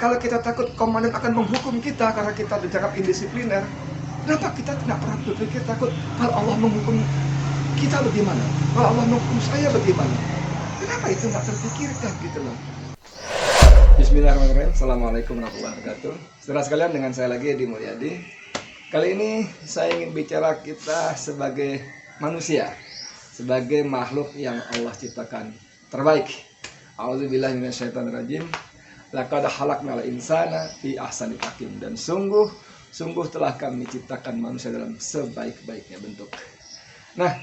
kalau kita takut komandan akan menghukum kita karena kita dianggap indisipliner, kenapa kita tidak pernah berpikir takut kalau Allah menghukum kita bagaimana? Kalau Allah menghukum saya bagaimana? Kenapa itu nggak terpikirkan gitu loh? Bismillahirrahmanirrahim. Assalamualaikum warahmatullahi wabarakatuh. Saudara sekalian, dengan saya lagi Edi Mulyadi. Kali ini saya ingin bicara kita sebagai manusia, sebagai makhluk yang Allah ciptakan terbaik. A'udzubillahi minasyaitonirrajim. Laqad khalaqnal insana fi ahsani taqwim. Dan sungguh telah kami ciptakan manusia dalam sebaik-baiknya bentuk. Nah,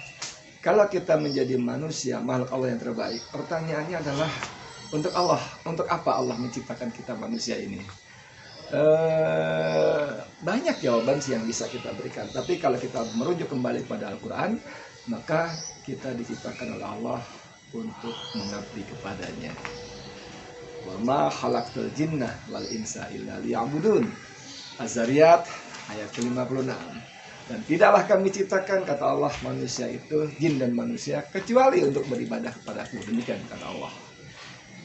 kalau kita menjadi manusia, makhluk Allah yang terbaik, pertanyaannya adalah untuk Allah, untuk apa Allah menciptakan kita manusia ini? Banyak jawaban sih yang bisa kita berikan. Tapi kalau kita merujuk kembali pada Al-Quran, maka kita diciptakan oleh Allah untuk mengabdi kepadanya. Wa ma khalaqtul jinna wal insa illa liya'budun. Az-Zariyat ayat ke-56. Dan tidaklah kami ciptakan, kata Allah, manusia itu, jin dan manusia, kecuali untuk beribadah kepadaku. Demikian kata Allah.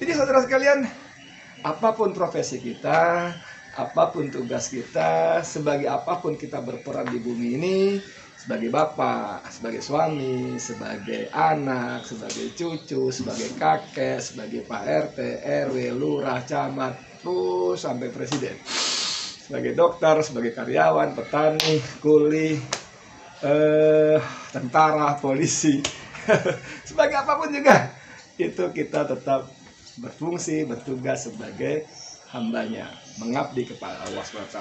Jadi saudara sekalian, apapun profesi kita, apapun tugas kita, sebagai apapun kita berperan di bumi ini, sebagai bapak, sebagai suami, sebagai anak, sebagai cucu, sebagai kakek, sebagai Pak RT, RW, lurah, camat, terus sampai presiden, sebagai dokter, sebagai karyawan, petani, kuli, tentara, polisi, sebagai apapun juga, itu kita tetap berfungsi, bertugas sebagai hambanya, mengabdi kepada Allah SWT.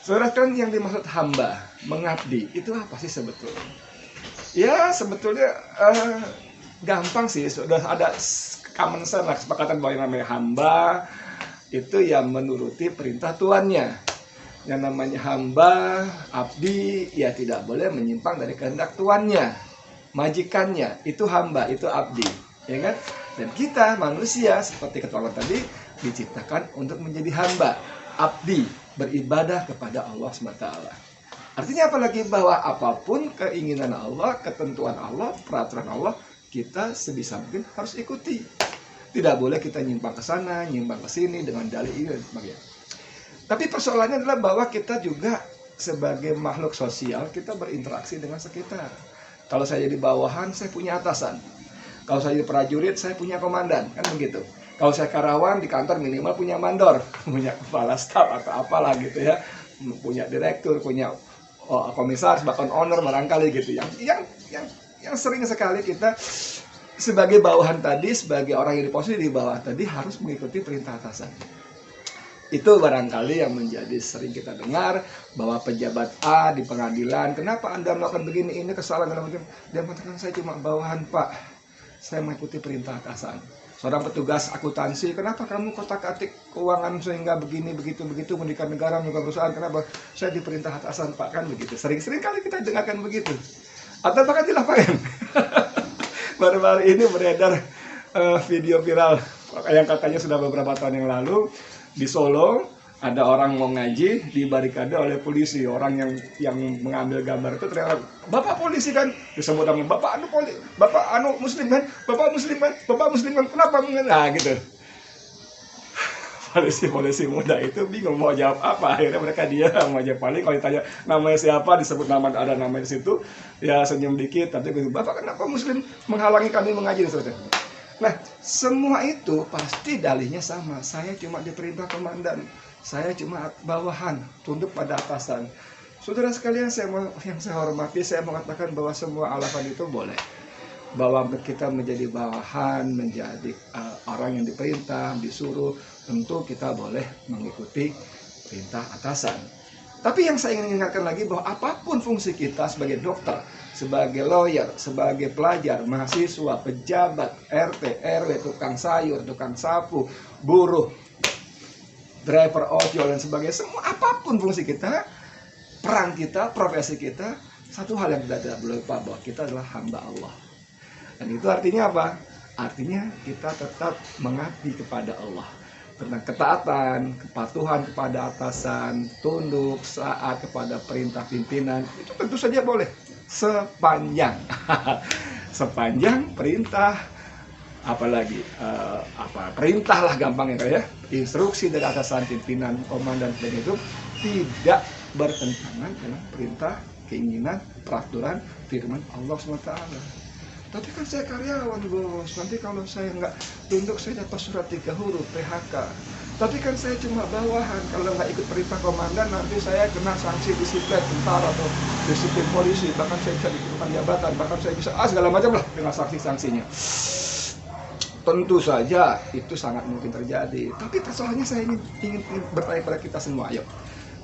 Saudara kan yang dimaksud hamba, mengabdi, itu apa sih sebetulnya? Ya sebetulnya gampang sih, sudah ada common sense, kesepakatan bahwa yang namanya hamba itu ya menuruti perintah tuannya. Yang namanya hamba, abdi, ya tidak boleh menyimpang dari kehendak tuannya, majikannya, itu hamba, itu abdi, ya kan? Dan kita manusia seperti keterangan tadi diciptakan untuk menjadi hamba, abdi, beribadah kepada Allah SWT. Artinya apalagi bahwa apapun keinginan Allah, ketentuan Allah, peraturan Allah, kita sebisa mungkin harus ikuti. Tidak boleh kita nyimpang ke sana, nyimpang ke sini dengan dalih ini dan sebagainya. Tapi persoalannya adalah bahwa kita juga sebagai makhluk sosial, kita berinteraksi dengan sekitar. Kalau saya jadi bawahan, saya punya atasan. Kalau saya jadi prajurit, saya punya komandan, kan begitu. Kalau saya karyawan di kantor minimal punya mandor, punya kepala staf atau apalah gitu ya, punya direktur, punya komisaris, bahkan owner barangkali gitu. Yang sering sekali kita sebagai bawahan tadi, sebagai orang yang di posisi di bawah tadi harus mengikuti perintah atasan. Itu barangkali yang menjadi sering kita dengar bahwa pejabat A di pengadilan, kenapa Anda melakukan begini, ini kesalahan dalam macam. Dia mengatakan saya cuma bawahan Pak, saya mengikuti perintah atasan. Seorang petugas akuntansi, kenapa kamu kotak-atik keuangan sehingga begini, begitu, merugikan negara, merugikan perusahaan, kenapa? Saya diperintah atasan Pak, kan begitu. Sering-sering kali kita dengarkan begitu. Atau bahkan di lapangan. Baru-baru ini beredar video viral yang katanya sudah beberapa tahun yang lalu di Solo. Ada orang mau ngaji di barikade oleh polisi. Orang yang mengambil gambar itu ternyata Bapak polisi kan, disebut namanya Bapak muslim kan, Bapak muslim kan, kenapa mengenal? Nah gitu. Polisi muda itu bingung mau jawab apa. Akhirnya mereka diam aja. Paling kalau ditanya namanya siapa, disebut nama, ada namanya di situ, ya senyum dikit. Tapi Bapak kenapa muslim menghalangi kami mengaji? Nah, semua itu pasti dalihnya sama. Saya cuma diperintah komandan. Saya cuma bawahan, tunduk pada atasan. Saudara sekalian, yang saya hormati, saya mengatakan bahwa semua alasan itu boleh. Bahwa kita menjadi bawahan, menjadi orang yang diperintah, disuruh, tentu kita boleh mengikuti perintah atasan. Tapi yang saya ingin ingatkan lagi bahwa apapun fungsi kita sebagai dokter, sebagai lawyer, sebagai pelajar, mahasiswa, pejabat, RT, RW, tukang sayur, tukang sapu, buruh, driver ojol dan sebagainya, semua apapun fungsi kita, peran kita, profesi kita, satu hal yang kita tidak boleh lupa bahwa kita adalah hamba Allah. Dan itu artinya apa? Artinya kita tetap mengabdi kepada Allah. Tentang ketaatan, kepatuhan kepada atasan, tunduk, taat kepada perintah pimpinan, itu tentu saja boleh. Sepanjang perintah, apalagi perintah lah gampangnya ya. instruksi dari atasan, pimpinan, komandan dan itu tidak bertentangan dengan perintah, keinginan, peraturan, firman Allah SWT. Tapi kan saya karyawan bos, nanti kalau saya nggak tunduk saya dapat surat 3 huruf PHK. Tapi kan saya cuma bawahan, kalau nggak ikut perintah komandan nanti saya kena sanksi disiplin tentara atau disiplin polisi, bahkan saya bisa diturunkan jabatan, bahkan saya bisa segala macam lah dengan sanksi-sanksinya. Tentu saja itu sangat mungkin terjadi. Tapi persoalannya saya ingin bertanya pada kita semua, yuk.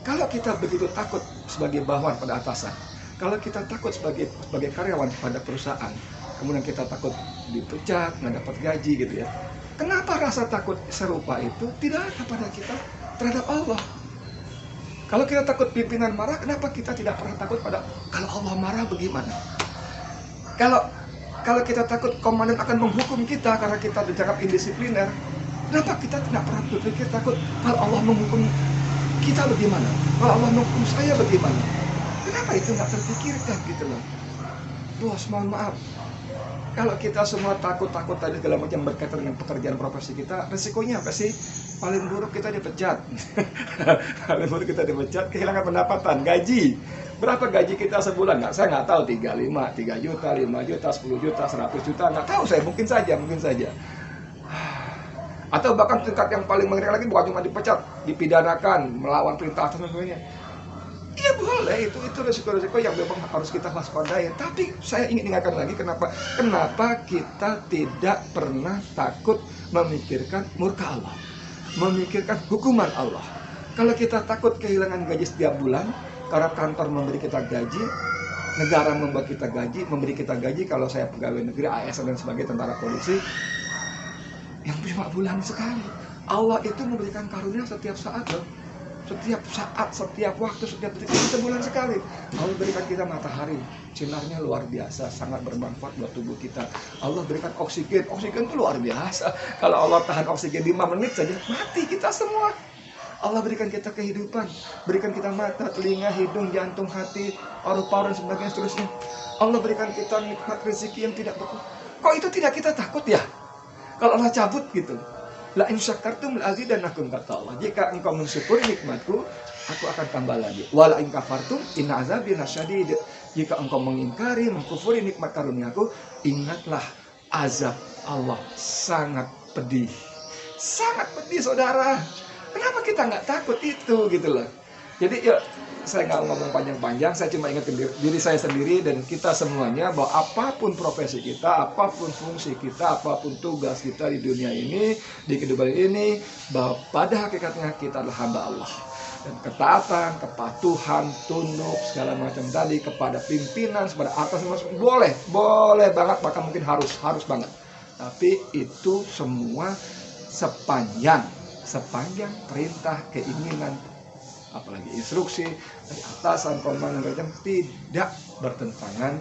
Kalau kita begitu takut sebagai bawahan pada atasan, kalau kita takut sebagai karyawan pada perusahaan, kemudian kita takut dipecat, nggak dapat gaji gitu ya. Kenapa rasa takut serupa itu tidak ada pada kita terhadap Allah? Kalau kita takut pimpinan marah, kenapa kita tidak pernah takut pada kalau Allah marah bagaimana? Kalau kita takut komandan akan menghukum kita karena kita dianggap indisipliner, kenapa kita tidak pernah berpikir takut kalau Allah menghukum kita bagaimana? Kalau Allah menghukum saya bagaimana? Kenapa itu nggak terpikirkan gitu loh? Bos, mohon maaf. Kalau kita semua takut-takut tadi segala macam berkaitan dengan pekerjaan profesi kita, resikonya apa sih? Paling buruk kita dipecat. Paling buruk kita dipecat, kehilangan pendapatan, gaji. Berapa gaji kita sebulan? Saya nggak tahu, 35, 3 juta, 5 juta, 10 juta, 100 juta, nggak tahu saya, mungkin saja. Atau bahkan tingkat yang paling mengerikan lagi bukan cuma dipecat, dipidanakan, melawan perintah atas dan sebagainya. Iya boleh, itu risiko-risiko yang memang harus kita waspadai. Tapi saya ingin ingatkan lagi kenapa kita tidak pernah takut memikirkan murka Allah, memikirkan hukuman Allah. Kalau kita takut kehilangan gaji setiap bulan karena kantor memberi kita gaji, negara memberi kita gaji. Kalau saya pegawai negeri, ASN dan sebagainya, tentara, polisi, yang cuma bulan sekali. Allah itu memberikan karunia setiap saat loh. Setiap saat, setiap waktu, setiap detik, sebulan sekali. Allah berikan kita matahari, sinarnya luar biasa, sangat bermanfaat buat tubuh kita. Allah berikan oksigen itu luar biasa. Kalau Allah tahan oksigen 5 menit saja, mati kita semua. Allah berikan kita kehidupan, berikan kita mata, telinga, hidung, jantung, hati, paru-paru dan sebagainya seterusnya. Allah berikan kita nikmat rezeki yang tidak berkurang. Kok itu tidak kita takut ya? Kalau Allah cabut gitu. La in syakartum la azidannakum, kata Allah. Jika engkau mensyukuri nikmatku, aku akan tambah lagi. Wa la in kafartum inna azabi lasyadid. Jika engkau mengingkari, mengkufuri nikmat karuniaku, ingatlah azab Allah sangat pedih. Sangat pedih, saudara. Kenapa kita nggak takut itu gitu loh. Jadi ya, saya nggak ngomong panjang-panjang, saya cuma ingat diri saya sendiri dan kita semuanya bahwa apapun profesi kita, apapun fungsi kita, apapun tugas kita di dunia ini, di kehidupan ini, bahwa pada hakikatnya kita adalah hamba Allah. Dan ketaatan, kepatuhan, tunduk, segala macam tadi kepada pimpinan, kepada atas, boleh banget, bahkan mungkin harus banget. Tapi itu semua sepanjang perintah, keinginan, apalagi instruksi dari atasan, komandan, macam tidak bertentangan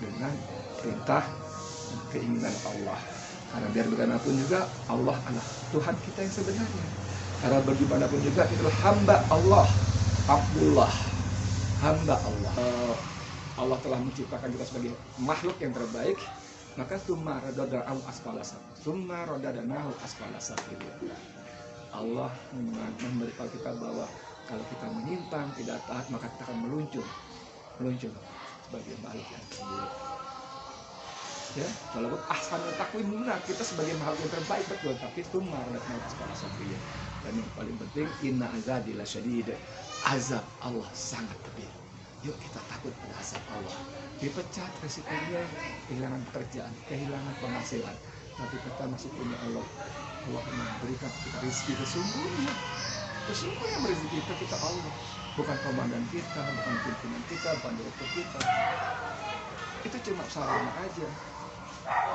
dengan perintah dan keinginan Allah. Karena biar bagaimanapun juga Allah adalah Tuhan kita yang sebenarnya. Karena bagaimanapun juga kita adalah hamba Allah, Abdullah, hamba Allah. Allah telah menciptakan kita sebagai makhluk yang terbaik. Maka summa radadnahu asfala safilin. Allah memberitahu kita bahwa kalau kita menyimpang, tidak taat, maka kita akan meluncur sebagai makhluk yang terburuk. Ya, walaupun ahsanul taqwim, benar kita sebagai makhluk yang terbaik betul, tapi summa radadnahu asfala safilin. Dan yang paling penting, inna azabi lasyadid. Azab Allah sangat pedih. Yuk kita takut pada azab Allah. Dipecat, resikonya kehilangan pekerjaan, kehilangan penghasilan. Tapi kita masih punya Allah. Allah memberikan kita rezeki sesungguhnya rezeki kita Allah, bukan komandan kita, bukan pimpinan kita, bukan direktur kita. Itu cuma sarana aja.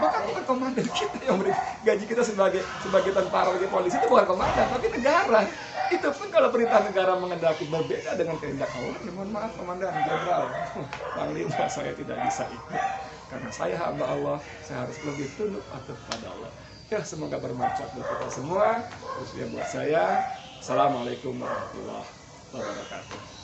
Bahkan bukan komandan kita yang beri gaji kita sebagai tentara, sebagai polisi, itu bukan komandan, tapi negara. Itu pun kalau perintah negara mengendaki berbeda dengan kehendak Allah, ya mohon maaf komandan, jenderal, panglima, saya tidak bisa ikut. Karena saya hamba Allah, saya harus lebih tunduk patuh pada Allah. Ya, semoga bermanfaat buat kita semua, khususnya buat saya. Assalamualaikum warahmatullahi wabarakatuh.